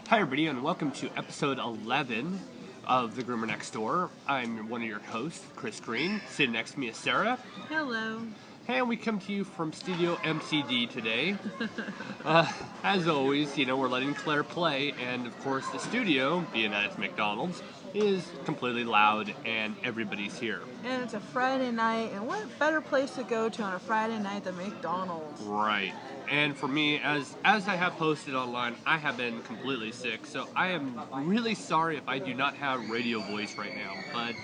Hi everybody and welcome to episode 11 of the Groomer Next Door. I'm one of your hosts, Chris Green. Sitting next to me is Sarah. Hello. And we come to you from Studio MCD today. As always, we're letting Claire play, and of course the studio, being that it's McDonald's, is completely loud and everybody's here. And it's a Friday night, and what better place to go to on a Friday night than McDonald's? Right. And for me, as I have posted online, I have been completely sick, so I am really sorry if I do not have radio voice right now. But,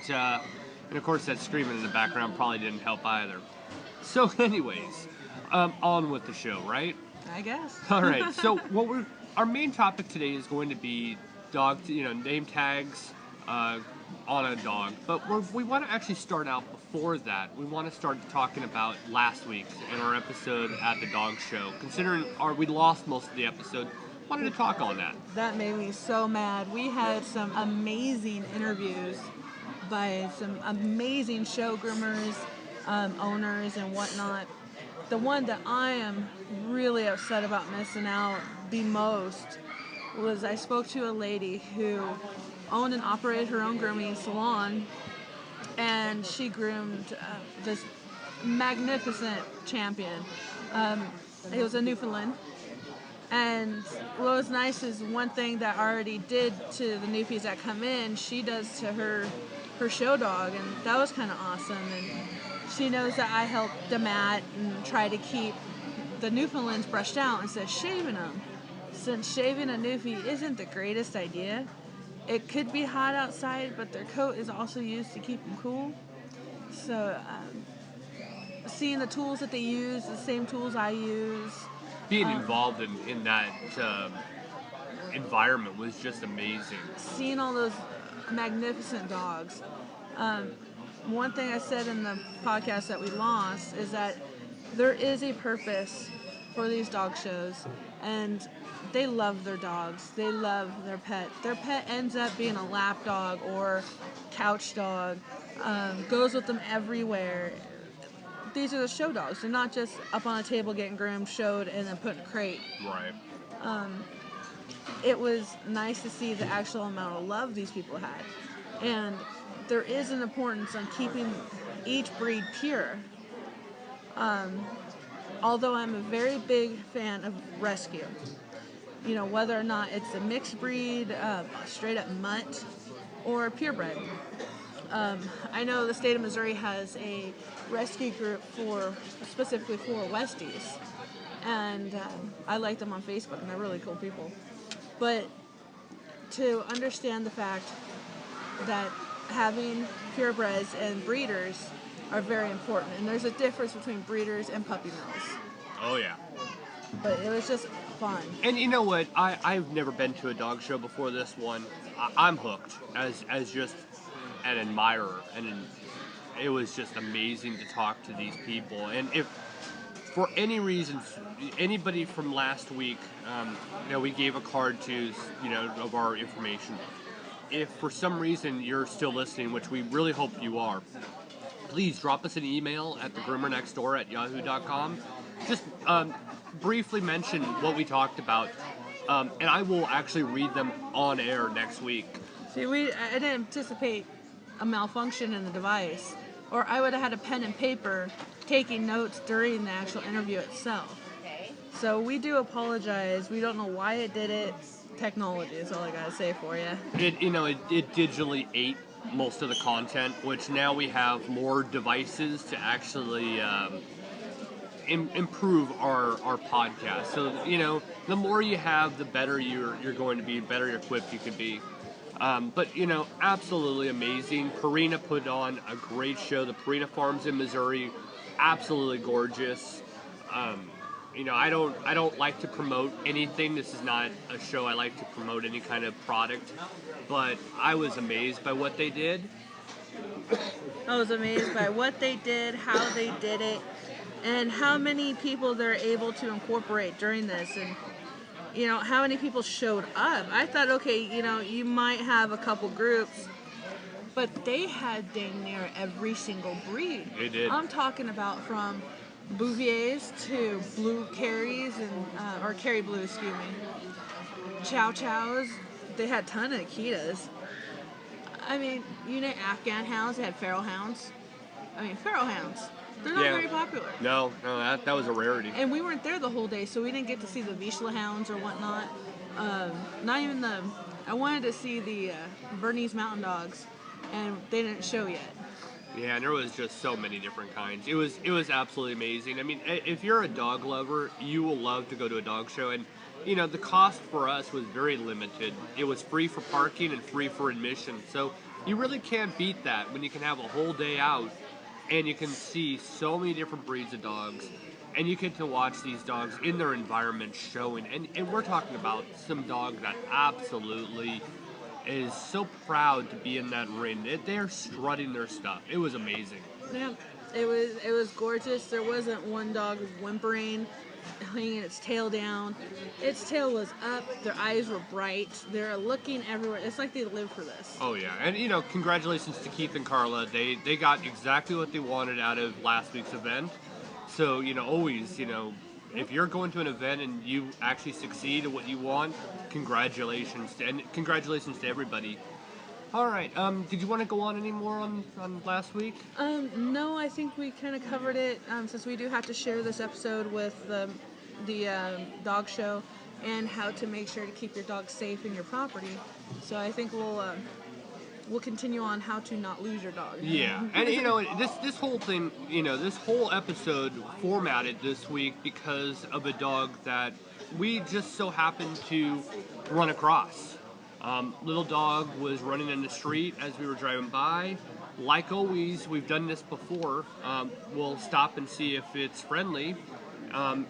and of course that screaming in the background probably didn't help either. So anyways, on with the show, right? I guess. All right, so our main topic today is going to be name tags on a dog. But we want to actually start out before that. We want to start talking about last week in our episode at the dog show. Considering we lost most of the episode, wanted to talk on that. That made me so mad. We had some amazing interviews by some amazing show groomers, owners, and whatnot. The one that I am really upset about missing out the most was I spoke to a lady who owned and operated her own grooming salon, and she groomed this magnificent champion. It was a Newfoundland, and what was nice is one thing that I already did to the Newfies that come in, she does to her show dog, and that was kind of awesome. And she knows that I help the mat and try to keep the Newfoundlands brushed out instead of shaving them. Since shaving a Newfie isn't the greatest idea, it could be hot outside, but their coat is also used to keep them cool. So seeing the tools that they use, the same tools I use. Being involved in that environment was just amazing. Seeing all those magnificent dogs. One thing I said in the podcast that we lost is that there is a purpose for these dog shows, and they love their dogs. They love their pet. Their pet ends up being a lap dog or couch dog, goes with them everywhere. These are the show dogs. They're not just up on a table getting groomed, showed, and then put in a crate. Right. It was nice to see the actual amount of love these people had. And there is an importance on keeping each breed pure. Although I'm a very big fan of rescue. Whether or not it's a mixed breed, straight up mutt, or purebred. I know the state of Missouri has a rescue group specifically for Westies. And I like them on Facebook, and they're really cool people. But to understand the fact that having purebreds and breeders are very important, and there's a difference between breeders and puppy mills. Oh yeah. But it was just fun. And you know what? I've never been to a dog show before this one. I'm hooked as just an admirer, and it was just amazing to talk to these people. And if for any reason, anybody from last week, we gave a card to, of our information. If for some reason you're still listening, which we really hope you are, please drop us an email at thegroomernextdoor@yahoo.com. Just briefly mention what we talked about, and I will actually read them on air next week. See, I didn't anticipate a malfunction in the device, or I would have had a pen and paper taking notes during the actual interview itself. So we do apologize. We don't know why it did it. Technology is all I gotta say for you. It digitally ate most of the content, which now we have more devices to actually improve our podcast. So the more you have, the better you're going to be, better equipped you could be. But absolutely amazing. Purina put on a great show. The Purina Farms in Missouri, absolutely gorgeous. I don't like to promote anything. This is not a show I like to promote any kind of product, but I was amazed by what they did. I was amazed by what they did, how they did it, and how many people they're able to incorporate during this, and how many people showed up. I thought, okay, you might have a couple groups, but they had dang near every single breed. They did. I'm talking about from Bouviers to blue Carries or Carry Blue, excuse me. Chow Chows. They had a ton of Akitas. I mean, you know, Afghan hounds. They had feral hounds. I mean, feral hounds. They're not very popular. No, that was a rarity. And we weren't there the whole day, so we didn't get to see the Vizsla hounds or whatnot. Not even the. I wanted to see the Bernese Mountain Dogs, and they didn't show yet. Yeah, and there was just so many different kinds. It was absolutely amazing. I mean, if you're a dog lover, you will love to go to a dog show. And you know, the cost for us was very limited. It was free for parking and free for admission. So you really can't beat that when you can have a whole day out and you can see so many different breeds of dogs. And you get to watch these dogs in their environment showing. And we're talking about some dog that absolutely is so proud to be in that ring. They're strutting their stuff. It was amazing. Yeah, it was gorgeous. There wasn't one dog whimpering, hanging its tail down. Its tail was up. Their eyes were bright. They're looking everywhere. It's like they live for this. Oh yeah, and you know, congratulations to Keith and Carla. They got exactly what they wanted out of last week's event. So you know, always, you know, if you're going to an event and you actually succeed at what you want, congratulations to everybody. All right, did you want to go on any more on last week? No, I think we kind of covered it, since we do have to share this episode with the dog show and how to make sure to keep your dog safe in your property. So I think we'll continue on how to not lose your dog. Yeah, and you know, this whole thing, you know, this whole episode formatted this week because of a dog that we just so happened to run across. Little dog was running in the street as we were driving by. Like always, we've done this before. We'll stop and see if it's friendly.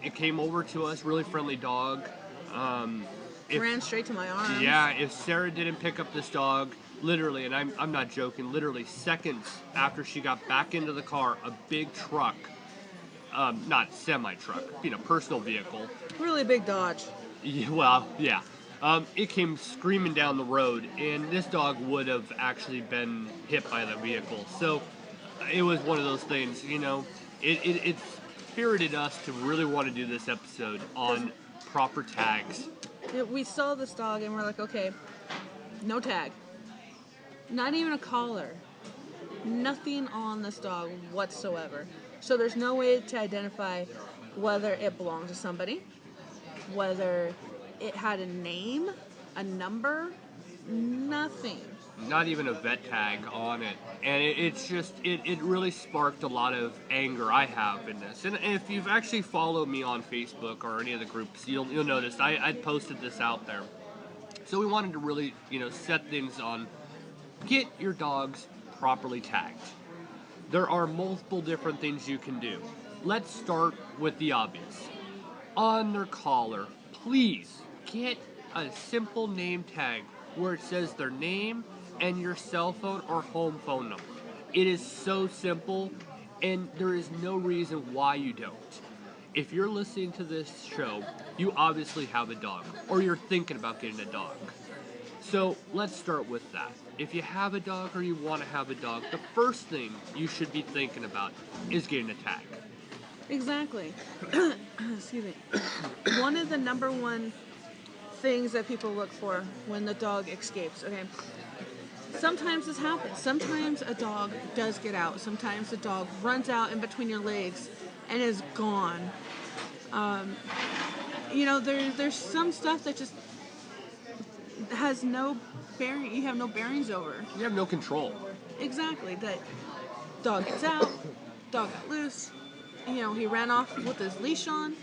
It came over to us, really friendly dog. Ran straight to my arms. Yeah, if Sarah didn't pick up this dog, literally, and I'm not joking, literally seconds after she got back into the car, a big truck, not semi-truck, you know, personal vehicle. Really big Dodge. Yeah, well, yeah. It came screaming down the road, and this dog would have actually been hit by the vehicle. So it was one of those things, you know, it spirited us to really want to do this episode on proper tags. We saw this dog and we're like, okay, no tag. Not even a collar. Nothing on this dog whatsoever. So there's no way to identify whether it belonged to somebody, whether it had a name, a number, nothing. Not even a vet tag on it. And it's just, it really sparked a lot of anger I have in this. And if you've actually followed me on Facebook or any of the groups, you'll notice I'd posted this out there. So we wanted to really, you know, set things on, get your dogs properly tagged. There are multiple different things you can do. Let's start with the obvious. On their collar, please get a simple name tag where it says their name and your cell phone or home phone number. It is so simple, and there is no reason why you don't. If you're listening to this show, you obviously have a dog, or you're thinking about getting a dog. So let's start with that. If you have a dog or you want to have a dog, the first thing you should be thinking about is getting a tag. Exactly. Excuse me. One of the number one things that people look for when the dog escapes, okay? Sometimes this happens. Sometimes a dog does get out. Sometimes the dog runs out in between your legs and is gone. You know, there's some stuff that just has no bearing. You have no bearings over. You have no control. Exactly. That dog gets out. Dog got loose. You know, he ran off with his leash on.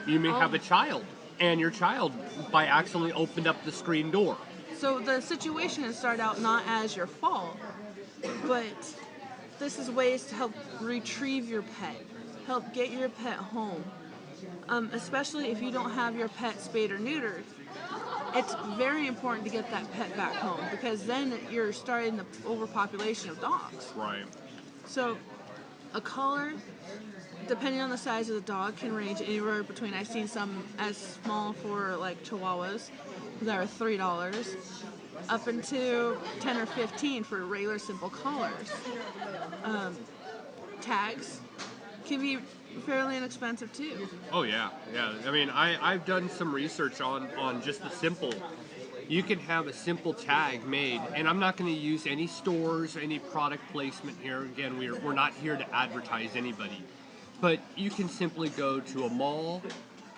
You may have a child, and your child by accidentally opened up the screen door. So the situation has started out not as your fault, but this is ways to help retrieve your pet, help get your pet home. Especially if you don't have your pet spayed or neutered, it's very important to get that pet back home, because then you're starting the overpopulation of dogs. Right. So a collar, depending on the size of the dog, can range anywhere between, I've seen some as small for like Chihuahuas that are $3, up into 10 or 15 for regular simple collars. Tags can be fairly inexpensive too. Oh yeah, yeah. I mean, I've done some research on just the simple. You can have a simple tag made, and I'm not going to use any stores, any product placement here. Again, we're not here to advertise anybody, but you can simply go to a mall.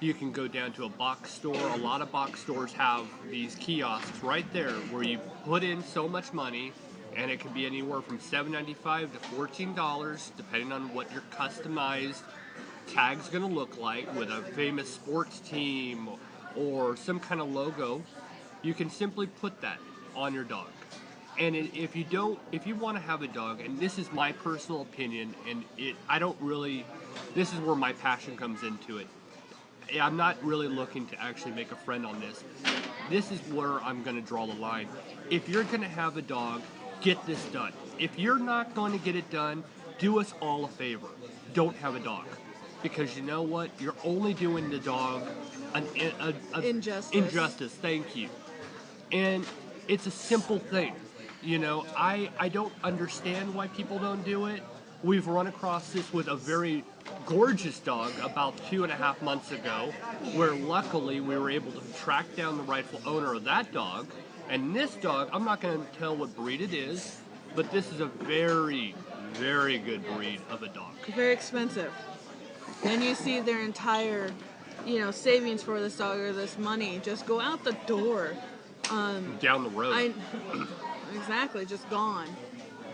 You can go down to a box store. A lot of box stores have these kiosks right there where you put in so much money, and it can be anywhere from $7.95 to $14, depending on what your customized tag's going to look like, with a famous sports team or some kind of logo. You can simply put that on your dog. And if you want to have a dog, and this is my personal opinion, and this is where my passion comes into it. I'm not really looking to actually make a friend on this. This is where I'm going to draw the line. If you're going to have a dog, get this done. If you're not going to get it done, do us all a favor. Don't have a dog. Because you know what? You're only doing the dog an injustice. Thank you. And it's a simple thing. You know, I don't understand why people don't do it. We've run across this with a very gorgeous dog about 2.5 months ago, where luckily we were able to track down the rightful owner of that dog. And this dog, I'm not going to tell what breed it is, but this is a very, very good breed of a dog. Very expensive. And you see their entire, savings for this dog or this money just go out the door. Down the road. Exactly, just gone.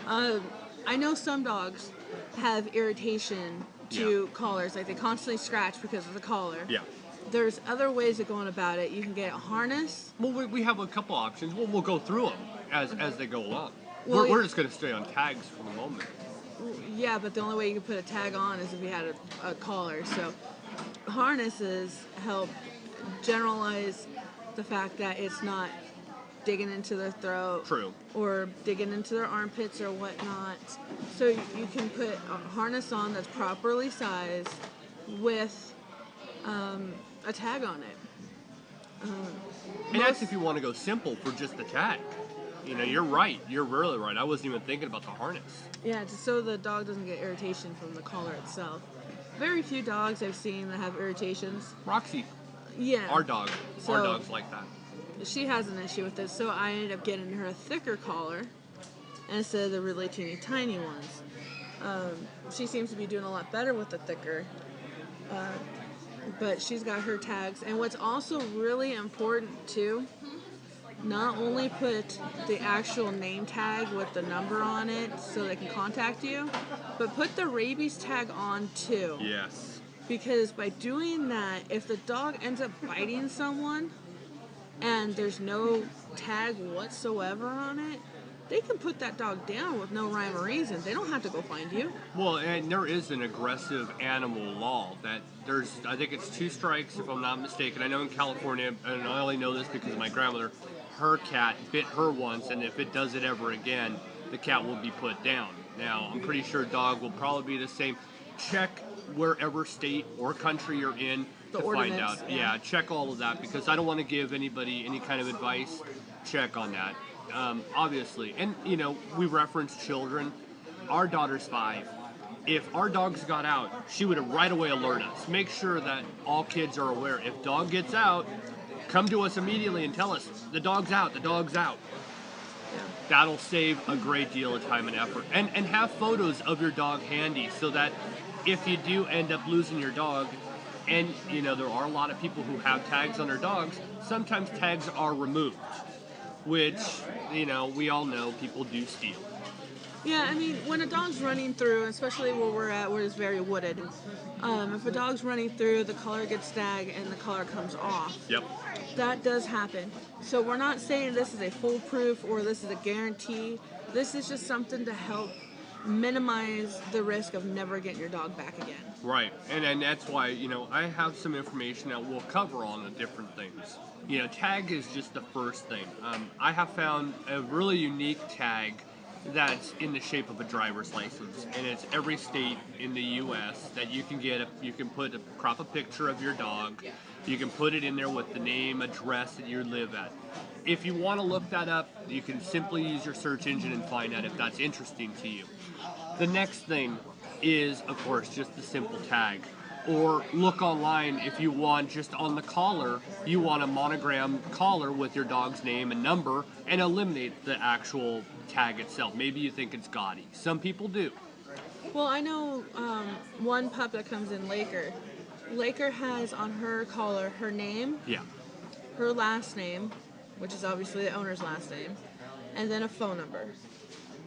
I know some dogs have irritation to collars, like they constantly scratch because of the collar. Yeah. There's other ways of going about it. You can get a harness. Well, we have a couple options. We'll go through them as they go along. Well, we're just going to stay on tags for the moment. Yeah, but the only way you can put a tag on is if you had a collar. So harnesses help generalize the fact that it's not digging into their throat. True. Or digging into their armpits or whatnot. So you can put a harness on that's properly sized with a tag on it. And that's if you want to go simple for just the tag. You're right. You're really right. I wasn't even thinking about the harness. Yeah, just so the dog doesn't get irritation from the collar itself. Very few dogs I've seen that have irritations. Roxy. Yeah. Our dog's like that. She has an issue with it, so I ended up getting her a thicker collar instead of the really teeny tiny ones. She seems to be doing a lot better with the thicker. But she's got her tags. And what's also really important too, not only put the actual name tag with the number on it so they can contact you, but put the rabies tag on too. Yes. Because by doing that, if the dog ends up biting someone and there's no tag whatsoever on it, they can put that dog down with no rhyme or reason. They don't have to go find you. Well, and there is an aggressive animal law that I think it's 2 strikes if I'm not mistaken. I know in California, and I only know this because of my grandmother, her cat bit her once, and if it does it ever again, the cat will be put down. Now, I'm pretty sure dog will probably be the same. Check wherever state or country you're in to find out. Yeah, check all of that, because I don't want to give anybody any kind of advice. Check on that. Obviously. And, we reference children. Our daughter's 5. If our dogs got out, she would right away alert us. Make sure that all kids are aware. If dog gets out, come to us immediately and tell us, the dog's out, the dog's out. Yeah. That'll save a great deal of time and effort. And have photos of your dog handy so that if you do end up losing your dog, and, there are a lot of people who have tags on their dogs, sometimes tags are removed, which, we all know people do steal. Yeah, I mean, when a dog's running through, especially where we're at, where it's very wooded, if a dog's running through, the collar gets snagged and the collar comes off. Yep. That does happen. So we're not saying this is a foolproof or this is a guarantee. This is just something to help minimize the risk of never getting your dog back again. Right, and that's why, I have some information that we'll cover on the different things. Tag is just the first thing. I have found a really unique tag that's in the shape of a driver's license, and it's every state in the U.S. that you can crop a picture of your dog, you can put it in there with the name, address that you live at. If you want to look that up, you can simply use your search engine and find out if that's interesting to you. The next thing, is, of course, just the simple tag. Or look online if you want, just on the collar, you want a monogram collar with your dog's name and number, and eliminate the actual tag itself. Maybe you think it's gaudy. Some people do. Well, I know one pup that comes in, Laker. Laker has on her collar her name, Yeah. her last name, which is obviously the owner's last name, and then a phone number,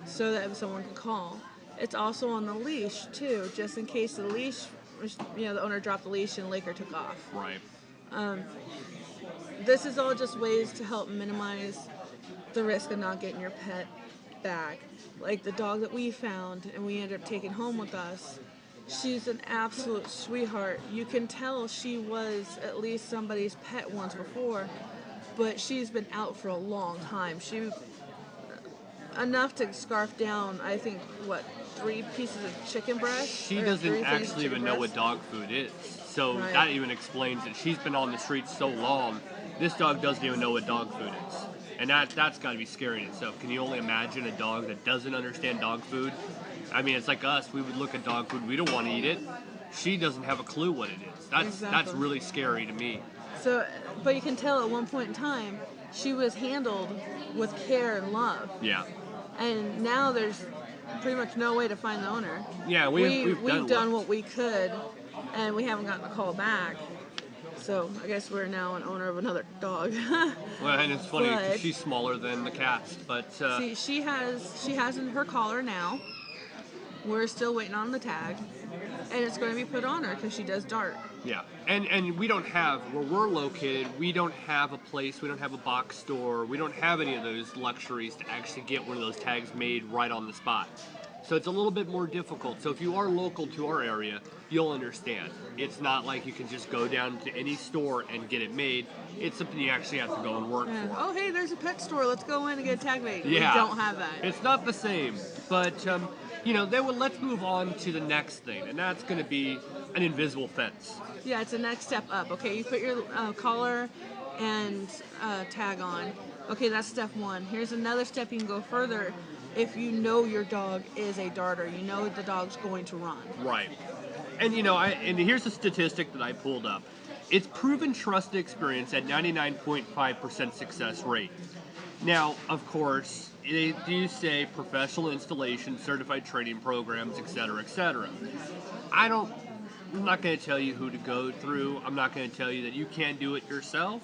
so that someone can call. It's also on the leash too, just in case the leash, the owner dropped the leash and Laker took off. Right. This is all just ways to help minimize the risk of not getting your pet back. Like the dog that we found and we ended up taking home with us, she's an absolute sweetheart. You can tell she was at least somebody's pet once before, but she's been out for a long time. She enough to scarf down, I think, 3 pieces of chicken breast? She doesn't actually even know what dog food is. So Right. that even explains it. She's been on the streets so long, this dog doesn't even know what dog food is. And that's got to be scary in itself. Can you only imagine a dog that doesn't understand dog food? I mean, it's like us. We would look at dog food. We don't want to eat it. She doesn't have a clue what it is. That's Exactly. really scary to me. So, but you can tell at one point in time, she was handled with care and love. Yeah. And now there's pretty much no way to find the owner. Yeah, we've done what we could, and we haven't gotten a call back. So I guess we're now an owner of another dog. Well, and it's funny, 'cause But- she's smaller than the cats, but See, she has in her collar now. We're still waiting on the tag, and it's going to be put on her because she does dart. yeah. And we don't have, where we're located, we don't have a place, we don't have a box store, we don't have any of those luxuries to actually get one of those tags made right on the spot. So it's a little bit more difficult. So if you are local to our area, you'll understand. It's not like you can just go down to any store and get it made. It's something you actually have to go and work Yeah. for. Oh, hey, there's a pet store. Let's go in and get a tag made. Yeah. We don't have that. It's not the same. But, let's move on to the next thing, and that's going to be an invisible fence. Yeah, it's the next step up. Okay, you put your collar and tag on. Okay, that's step 1. Here's another step you can go further. If you know your dog is a darter, you know the dog's going to run. Right. And and here's a statistic that I pulled up. It's proven trusted experience at 99.5% success rate. Now, of course, they do say professional installation, certified training programs, etc., etc. I'm not going to tell you who to go through. I'm not going to tell you that you can't do it yourself.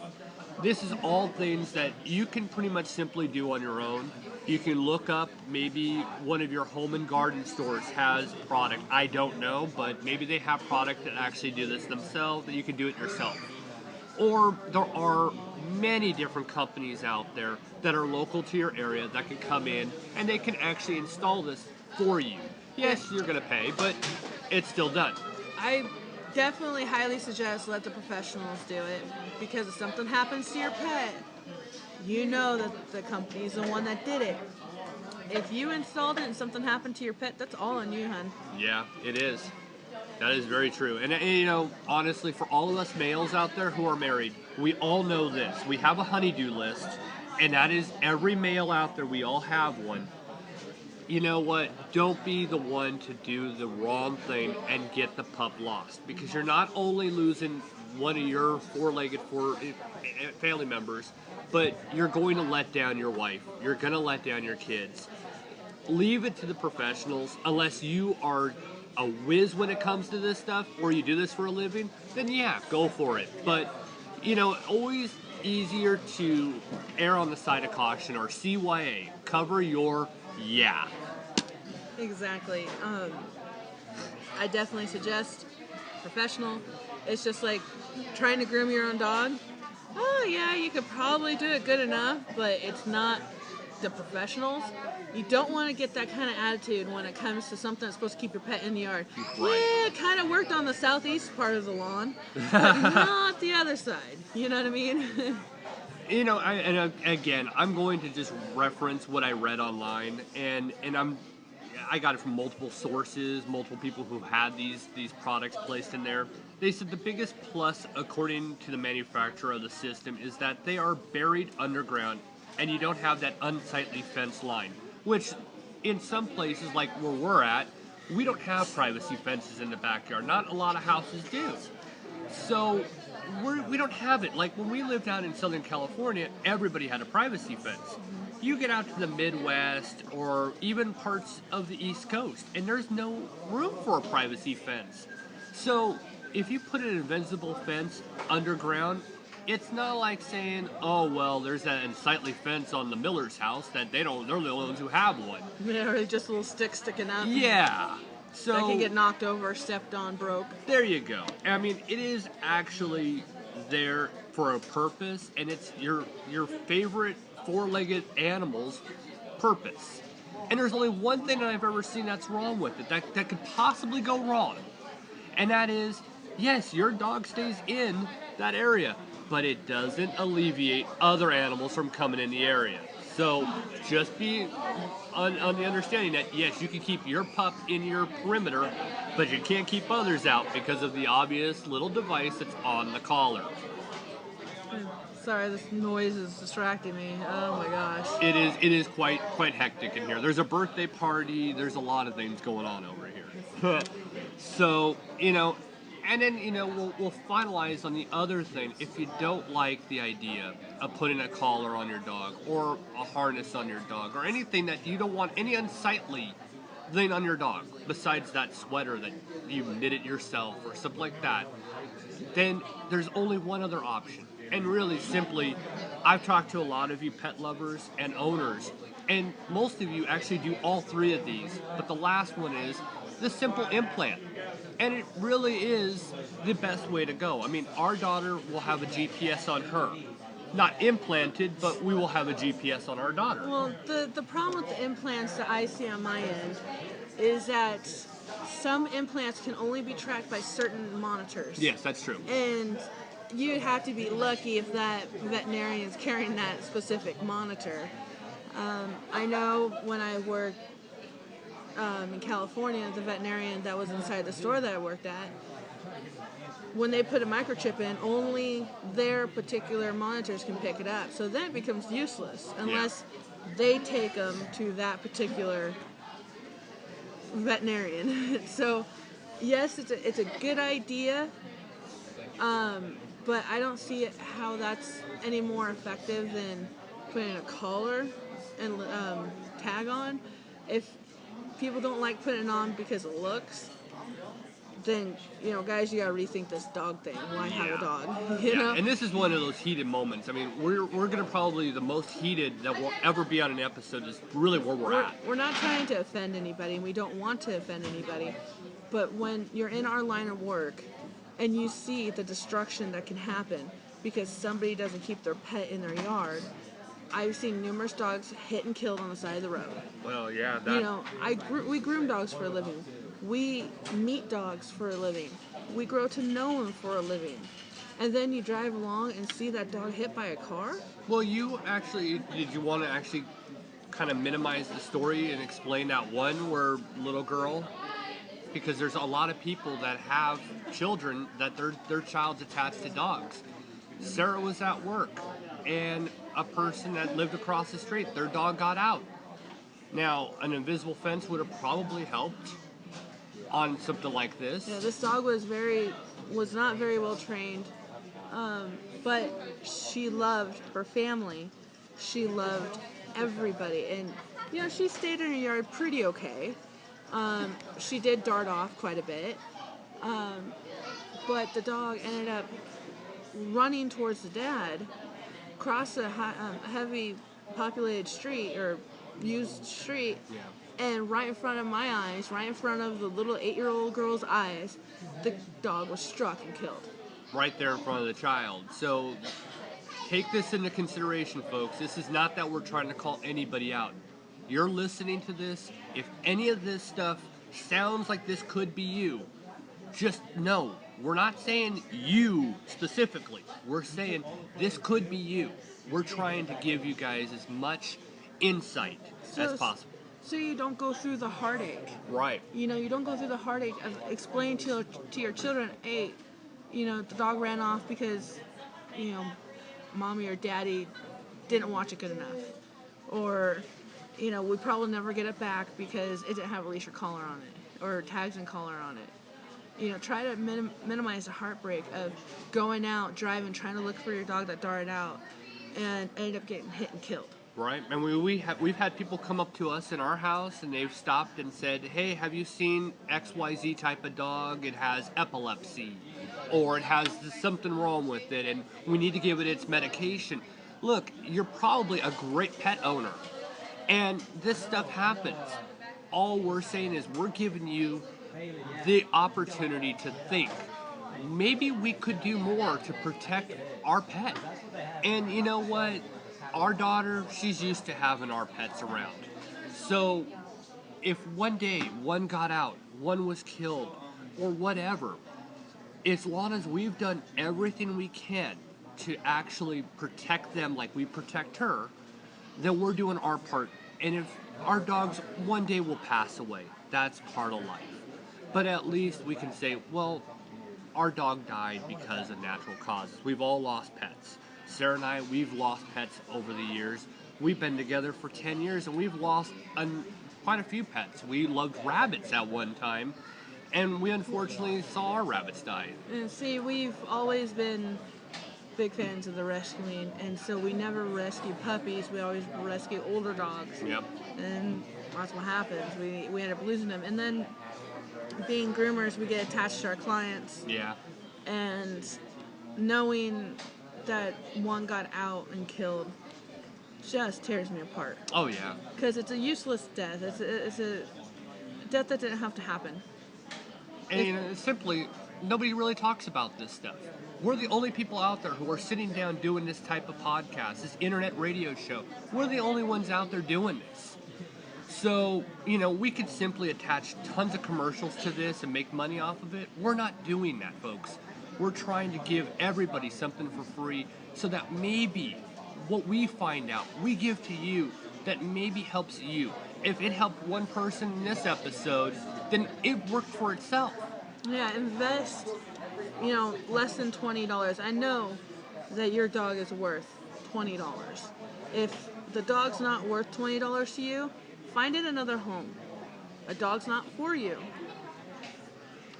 This is all things that you can pretty much simply do on your own. You can look up, maybe one of your home and garden stores has product. I don't know, but maybe they have product that actually do this themselves, that you can do it yourself. Or there are many different companies out there that are local to your area that can come in and they can actually install this for you. Yes, you're going to pay, but it's still done. I definitely highly suggest let the professionals do it, because if something happens to your pet, you know that the company's the one that did it. If you installed it and something happened to your pet, that's all on you, hun. Yeah, it is. That is very true. And honestly, for all of us males out there who are married, we all know this. We have a honey-do list, and that is every male out there, we all have one. You know what? Don't be the one to do the wrong thing and get the pup lost, because you're not only losing one of your four-legged family members, but you're going to let down your wife. You're going to let down your kids. Leave it to the professionals. Unless you are a whiz when it comes to this stuff, or you do this for a living, then yeah, go for it. But, always easier to err on the side of caution, or CYA, cover your yeah. Exactly. I definitely suggest professional. It's just like trying to groom your own dog. Oh yeah, you could probably do it good enough, but it's not the professionals. You don't want to get that kind of attitude when it comes to something that's supposed to keep your pet in the yard. Right. Yeah, it kind of worked on the southeast part of the lawn, but not the other side. You know what I mean? Again, I'm going to just reference what I read online, and I got it from multiple sources, multiple people who had these products placed in there. They said the biggest plus, according to the manufacturer of the system, is that they are buried underground, and you don't have that unsightly fence line, which in some places, like where we're at, we don't have privacy fences in the backyard. Not a lot of houses do. So we don't have it. Like when we lived out in Southern California, everybody had a privacy fence. You get out to the Midwest or even parts of the East Coast, and there's no room for a privacy fence. So if you put an invisible fence underground, it's not like saying, oh, well, there's that unsightly fence on the Miller's house that they're the only ones who have one. Yeah, or just a little stick sticking up. Yeah. So that can get knocked over, stepped on, broke. There you go. I mean, it is actually there for a purpose, and it's your favorite four-legged animal's purpose. And there's only one thing that I've ever seen that's wrong with it, that could possibly go wrong. And that is, yes, your dog stays in that area, but it doesn't alleviate other animals from coming in the area. So just be on the understanding that, yes, you can keep your pup in your perimeter, but you can't keep others out because of the obvious little device that's on the collar. Sorry, this noise is distracting me. Oh my gosh. It is quite hectic in here. There's a birthday party. There's a lot of things going on over here. So, and then, we'll finalize on the other thing. If you don't like the idea of putting a collar on your dog or a harness on your dog or anything that you don't want any unsightly thing on your dog besides that sweater that you knitted yourself or something like that, then there's only one other option. And really simply, I've talked to a lot of you pet lovers and owners, and most of you actually do all three of these, but the last one is the simple implant. And it really is the best way to go. I mean, our daughter will have a GPS on her. Not implanted, but we will have a GPS on our daughter. Well, the problem with the implants that I see on my end is that some implants can only be tracked by certain monitors. Yes, that's true. And you'd have to be lucky if that veterinarian is carrying that specific monitor. I know when I worked in California, the veterinarian that was inside the store that I worked at, when they put a microchip in, only their particular monitors can pick it up. So then it becomes useless unless they take them to that particular veterinarian. So yes, it's a good idea, but I don't see how that's any more effective than putting a collar and tag on. If people don't like putting it on because it looks, then, guys, you gotta rethink this dog thing. Why have a dog? You know? And this is one of those heated moments. I mean, we're gonna probably the most heated that we'll ever be on an episode is really where we're at. We're not trying to offend anybody, and we don't want to offend anybody. But when you're in our line of work and you see the destruction that can happen because somebody doesn't keep their pet in their yard, I've seen numerous dogs hit and killed on the side of the road. Well, yeah. We groom dogs for a living. We meet dogs for a living. We grow to know them for a living. And then you drive along and see that dog hit by a car? Well, did you want to actually kind of minimize the story and explain that one where little girl? Because there's a lot of people that have children that their child's attached to dogs. Sarah was at work, and a person that lived across the street, their dog got out. Now, an invisible fence would have probably helped on something like this. Yeah, this dog was not very well trained, but she loved her family. She loved everybody, and she stayed in her yard pretty okay. She did dart off quite a bit, but the dog ended up running towards the dad, across a heavy populated street or used street. Yeah. And right in front of my eyes, right in front of the little 8-year-old girl's eyes, the dog was struck and killed. Right there in front of the child. So take this into consideration, folks. This is not that we're trying to call anybody out. You're listening to this. If any of this stuff sounds like this could be you, just know, we're not saying you specifically. We're saying this could be you. We're trying to give you guys as much insight as possible. So you don't go through the heartache. Right. You don't go through the heartache of explaining to your children, hey, the dog ran off because, mommy or daddy didn't watch it good enough. Or, we probably never get it back because it didn't have a leash or collar on it. or tags and collar on it. You know, try to minimize the heartbreak of going out, driving, trying to look for your dog that darted out and ended up getting hit and killed. Right, and we've had people come up to us in our house and they've stopped and said, "Hey, have you seen XYZ type of dog? It has epilepsy, or it has something wrong with it, and we need to give it its medication." Look, you're probably a great pet owner, and this stuff happens. All we're saying is we're giving you the opportunity to think. Maybe we could do more to protect our pet. And you know what? Our daughter, she's used to having our pets around. So if one day one got out, one was killed, or whatever, as long as we've done everything we can to actually protect them like we protect her, then we're doing our part. And if our dogs one day will pass away, that's part of life. But at least we can say, well, our dog died because of natural causes. We've all lost pets. Sarah and I, we've lost pets over the years. We've been together for 10 years and we've lost quite a few pets. We loved rabbits at one time, and we unfortunately saw our rabbits die. And see, we've always been big fans of the rescuing, and so we never rescue puppies. We always rescue older dogs. Yep. And that's what happens. We end up losing them. And then being groomers, we get attached to our clients. Yeah. And knowing that one got out and killed just tears me apart. Oh, yeah. Because it's a useless death. It's a death that didn't have to happen. And simply, nobody really talks about this stuff. We're the only people out there who are sitting down doing this type of podcast, this internet radio show. We're the only ones out there doing this. So, you know, we could simply attach tons of commercials to this and make money off of it. We're not doing that, folks. We're trying to give everybody something for free so that maybe what we find out, we give to you that maybe helps you. If it helped one person in this episode, then it worked for itself. Yeah, invest, you know, less than $20. I know that your dog is worth $20. If the dog's not worth $20 to you, find it another home. A dog's not for you.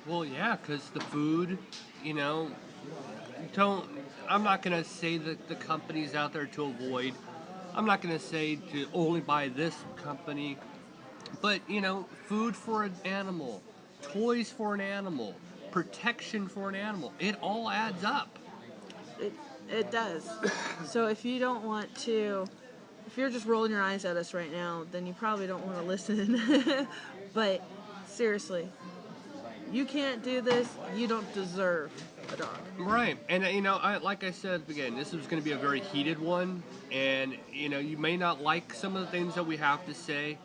Well, yeah, because the food, you know, I'm not going to say that the companies out there to avoid. I'm not going to say to only buy this company. But, you know, food for an animal, toys for an animal, protection for an animal, it all adds up. It does. So if you don't want to, if you're just rolling your eyes at us right now, then you probably don't want to listen. But seriously, you can't do this. You don't deserve a dog. Right. And, you know, like I said at the beginning, this is going to be a very heated one. And, you know, you may not like some of the things that we have to say.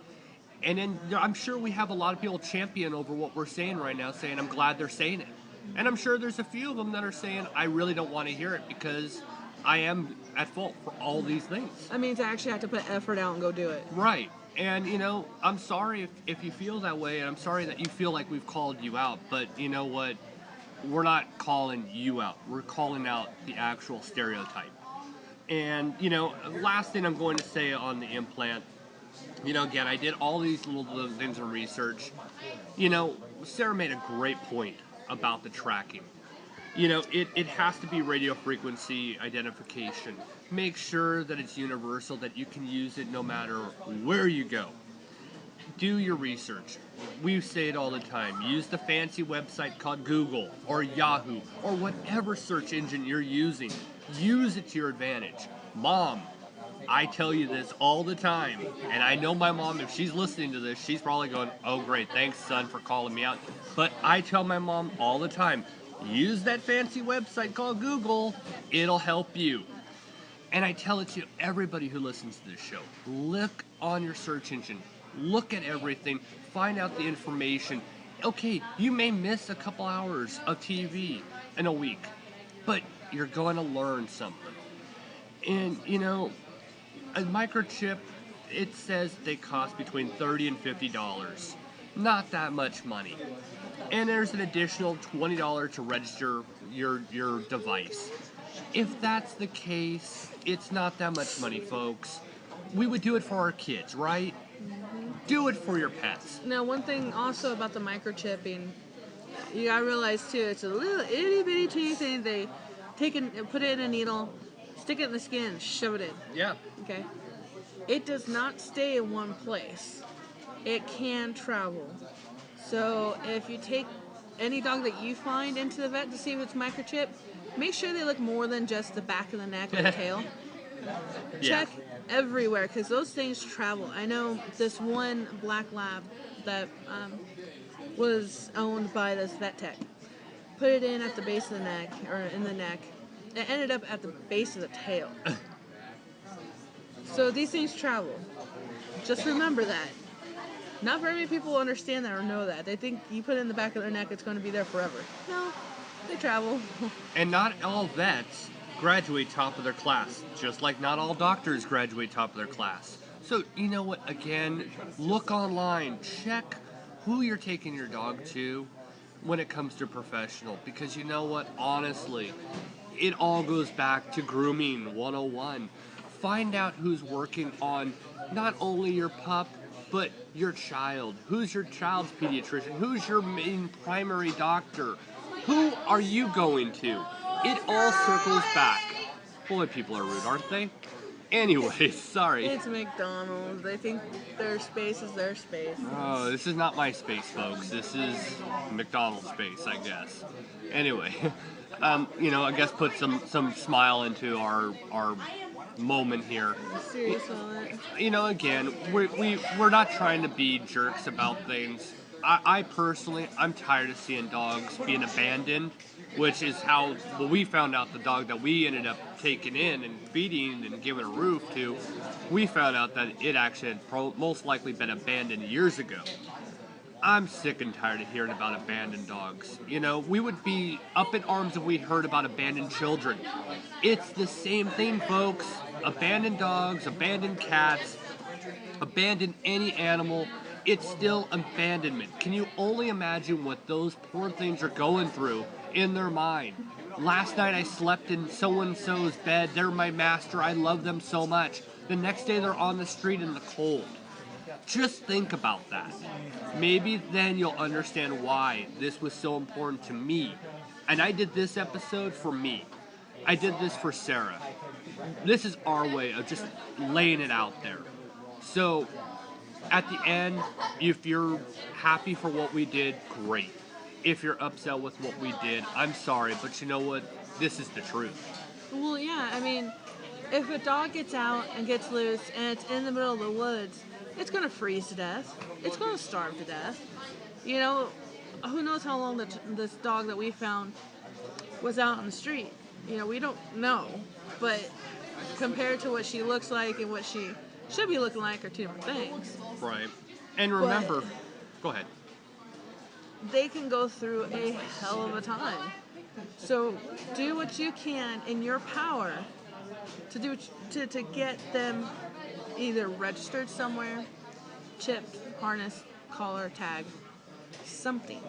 And then I'm sure we have a lot of people champion over what we're saying right now, saying, I'm glad they're saying it. And I'm sure there's a few of them that are saying, I really don't want to hear it because I am at fault for all these things. That means I actually have to put effort out and go do it. Right. And, you know, I'm sorry if you feel that way, and I'm sorry that you feel like we've called you out, but you know what? We're not calling you out. We're calling out the actual stereotype. And, you know, last thing I'm going to say on the implant, you know, again, I did all these little things of research. You know, Sarah made a great point about the tracking. You know, it has to be radio frequency identification. Make sure that it's universal, that you can use it no matter where you go. Do your research. We say it all the time. Use the fancy website called Google or Yahoo or whatever search engine you're using. Use it to your advantage. Mom, I tell you this all the time, and I know my mom, if she's listening to this, she's probably going, oh great, thanks son for calling me out. But I tell my mom all the time, use that fancy website called Google, it'll help you. And I tell it to everybody who listens to this show. Look on your search engine, look at everything, find out the information. Okay, you may miss a couple hours of TV in a week, but you're going to learn something. And you know, a microchip, it says they cost between $30 and $50. Not that much money. And there's an additional $20 to register your device. If that's the case, it's not that much money, folks. we would do it for our kids, right? Do it for your pets. Now, one thing also about the microchipping, you gotta realize too, it's a little itty bitty teeny thing. They put it in a needle, stick it in the skin, shove it in. Yeah. Okay. It does not stay in one place. It can travel. So if you take any dog that you find into the vet to see if it's microchipped, make sure they look more than just the back of the neck or the tail. Check everywhere, because those things travel. I know this one black lab that was owned by this vet tech. Put it in at the base of the neck, or in the neck. It ended up at the base of the tail. So these things travel. Just remember that. Not very many people understand that or know that. They think you put it in the back of their neck, it's going to be there forever. No, they travel. And not all vets graduate top of their class, just like not all doctors graduate top of their class. So, you know what, again, look online, check who you're taking your dog to when it comes to professional, because you know what, honestly, it all goes back to grooming 101. Find out who's working on not only your pup, but your child. Who's your child's pediatrician? Who's your main primary doctor? Who are you going to? It all circles back. Boy, people are rude, aren't they? Anyway, sorry. It's McDonald's. They think their space is their space. Oh, this is not my space, folks. This is McDonald's space, I guess. Anyway, I guess put some smile into our moment here. Serious on it. Again, we're not trying to be jerks about things. I personally, I'm tired of seeing dogs being abandoned, which is how we found out the dog that we ended up taking in and feeding and giving a roof to. We found out that it actually had most likely been abandoned years ago. I'm sick and tired of hearing about abandoned dogs. We would be up in arms if we heard about abandoned children. It's the same thing, folks. Abandoned dogs, abandoned cats, abandoned any animal. It's still abandonment. Can you only imagine what those poor things are going through in their mind? Last night I slept in so-and-so's bed. They're my master. I love them so much. The next day they're on the street in the cold. Just think about that. Maybe then you'll understand why this was so important to me. And I did this episode for me. I did this for Sarah. This is our way of just laying it out there. So, at the end, if you're happy for what we did, great. If you're upset with what we did, I'm sorry, but you know what? This is the truth. Well, yeah, I mean, if a dog gets out and gets loose and it's in the middle of the woods, it's going to freeze to death. It's going to starve to death. Who knows how long this dog that we found was out on the street. We don't know. But compared to what she looks like and what she should be looking like are two different things. Right. And remember, go ahead. They can go through a hell of a time. So do what you can in your power to get them either registered somewhere, chipped, harnessed, collar, tag, something.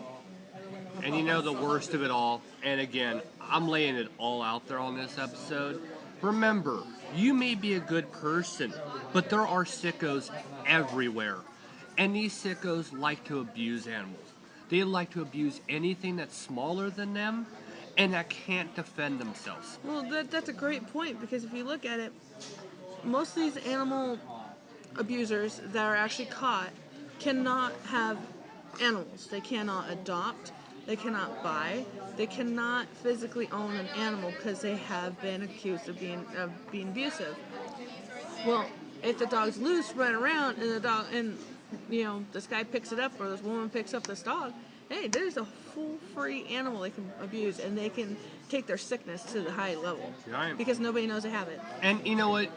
And the worst of it all, and again, I'm laying it all out there on this episode. Remember, you may be a good person, but there are sickos everywhere. And these sickos like to abuse animals. They like to abuse anything that's smaller than them and that can't defend themselves. Well, that's a great point, because if you look at it, most of these animal abusers that are actually caught cannot have animals. They cannot adopt. They cannot buy. They cannot physically own an animal because they have been accused of being abusive. Well, if the dog's loose, running around, and this guy picks it up or this woman picks up this dog, hey, there's a full free animal they can abuse, and they can take their sickness to the high level because nobody knows they have it. And you know what?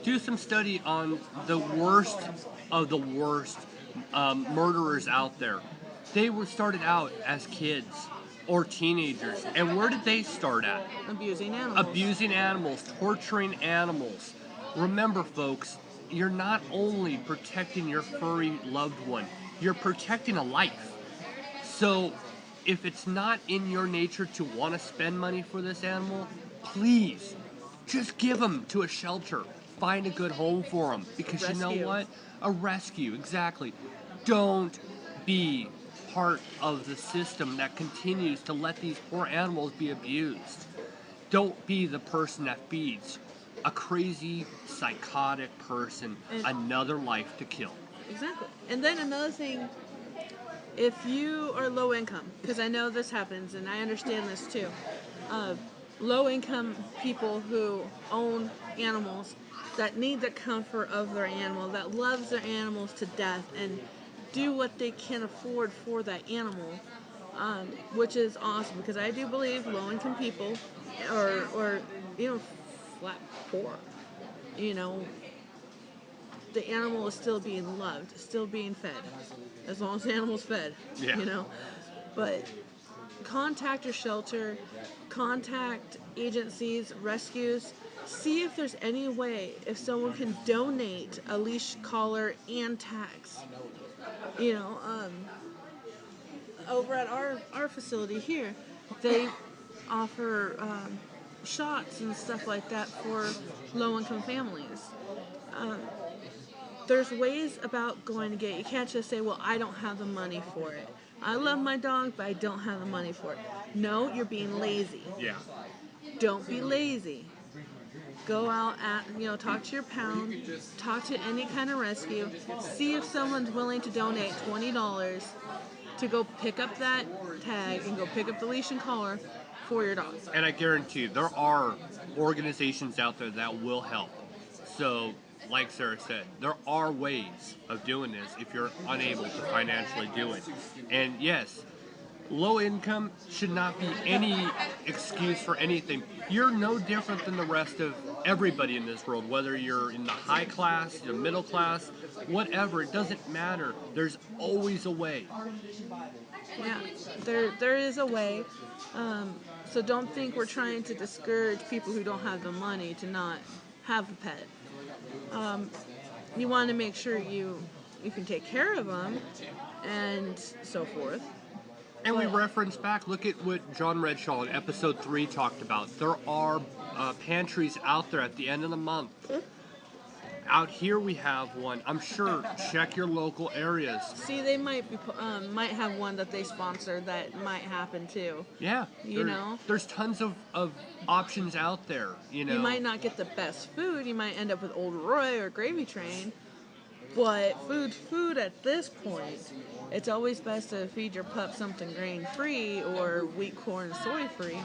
Do some study on the worst of the worst murderers out there. They were started out as kids or teenagers. And where did they start at? Abusing animals. Abusing animals, torturing animals. Remember, folks, you're not only protecting your furry loved one, you're protecting a life. So, if it's not in your nature to want to spend money for this animal, please, just give them to a shelter. Find a good home for them, because you know Rescue. what? A rescue, exactly. Don't be part of the system that continues to let these poor animals be abused. Don't be the person that feeds a crazy, psychotic person And- another life to kill. Exactly. And then another thing, if you are low income, because I know this happens and I understand this too, low income people who own animals that need the comfort of their animal, that loves their animals to death and do what they can afford for that animal, which is awesome, because I do believe low income people or flat poor, you know, the animal is still being loved, still being fed, as long as the animal's fed, Yeah. you know. But contact your shelter, contact agencies, rescues, see if there's any way if someone can donate a leash collar and tags. You know, over at our facility here, they offer shots and stuff like that for low-income families. There's ways about going to get it. You can't just say, well, I don't have the money for it. I love my dog, but I don't have the money for it. No, you're being lazy. Yeah. Don't be lazy. Go out talk to your pound, talk to any kind of rescue, see if someone's willing to donate $20 to go pick up that tag and go pick up the leash and collar for your dog. And I guarantee you, there are organizations out there that will help. So, like Sarah said, there are ways of doing this if you're unable to financially do it. And yes, low income should not be any excuse for anything. You're no different than the rest of everybody in this world, whether you're in the high class, the middle class, whatever, it doesn't matter. There's always a way. Yeah, there is a way. So don't think we're trying to discourage people who don't have the money to not have a pet. You want to make sure you can take care of them and so forth. And we reference back, look at what John Redshaw in episode 3 talked about. There are pantries out there at the end of the month. Out here we have one. I'm sure, check your local areas. See, they might have one that they sponsor that might happen too. Yeah. You know? There's tons of options out there, you know. You might not get the best food. You might end up with Old Roy or Gravy Train. But food at this point, it's always best to feed your pup something grain-free or wheat, corn, soy-free.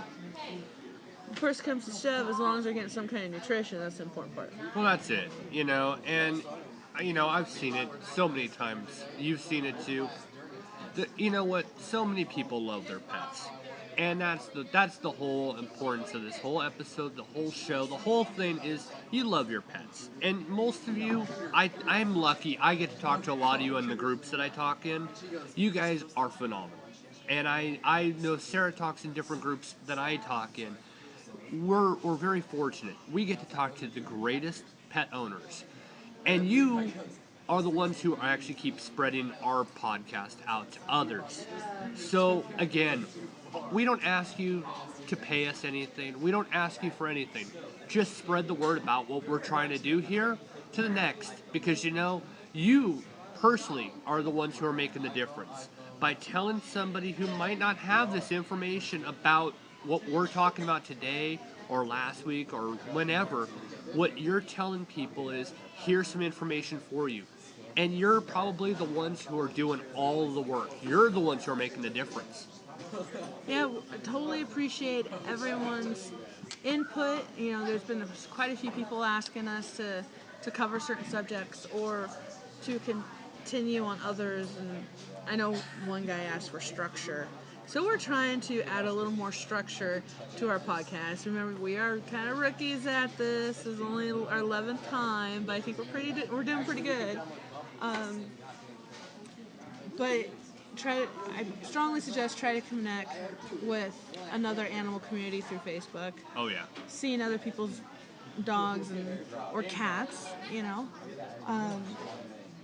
First comes to shove, as long as they're getting some kind of nutrition, that's the important part. Well, that's it, you know, and, you know, I've seen it so many times. You've seen it too. You know what? So many people love their pets. And that's the whole importance of this whole episode, the whole show, the whole thing is you love your pets. And most of you, I'm lucky, I get to talk to a lot of you in the groups that I talk in. You guys are phenomenal. And I know Sarah talks in different groups that I talk in. We're very fortunate. We get to talk to the greatest pet owners. And you are the ones who actually keep spreading our podcast out to others. So, again, we don't ask you to pay us anything. We don't ask you for anything. Just spread the word about what we're trying to do here to the next. Because, you know, you personally are the ones who are making the difference. By telling somebody who might not have this information about what we're talking about today or last week or whenever, what you're telling people is, here's some information for you. And you're probably the ones who are doing all of the work. You're the ones who are making the difference. Yeah, I totally appreciate everyone's input. You know, there's been quite a few people asking us to cover certain subjects or to continue on others. And I know one guy asked for structure. So we're trying to add a little more structure to our podcast. Remember, we are kind of rookies at this. This is only our 11th time, but I think we're doing pretty good. But I strongly suggest try to connect with another animal community through Facebook. Oh, yeah. Seeing other people's dogs or cats, you know.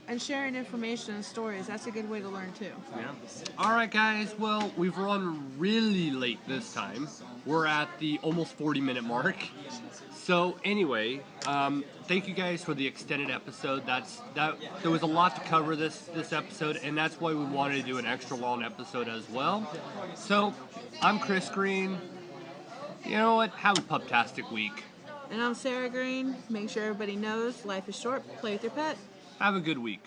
And sharing information and stories, that's a good way to learn too. Yeah. All right, guys. Well, we've run really late this time. We're at the almost 40-minute mark. So anyway, thank you guys for the extended episode. There was a lot to cover this episode, and that's why we wanted to do an extra long episode as well. So I'm Chris Green. You know what? Have a puptastic week. And I'm Sarah Green. Make sure everybody knows life is short. Play with your pet. Have a good week.